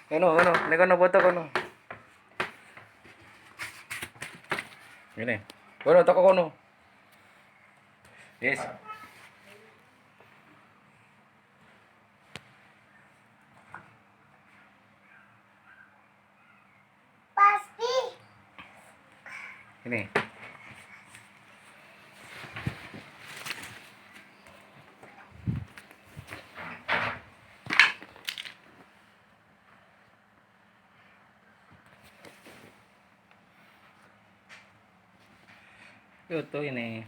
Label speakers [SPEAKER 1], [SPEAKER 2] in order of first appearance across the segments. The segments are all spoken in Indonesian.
[SPEAKER 1] Ini kono foto kono. Ini. Kono toko kono. Yes.
[SPEAKER 2] Pasti.
[SPEAKER 1] Ini. Itu ini.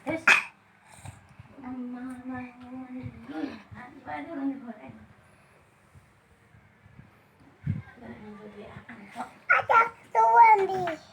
[SPEAKER 2] Terus mama apa dulu nih goreng. Ada tuan di.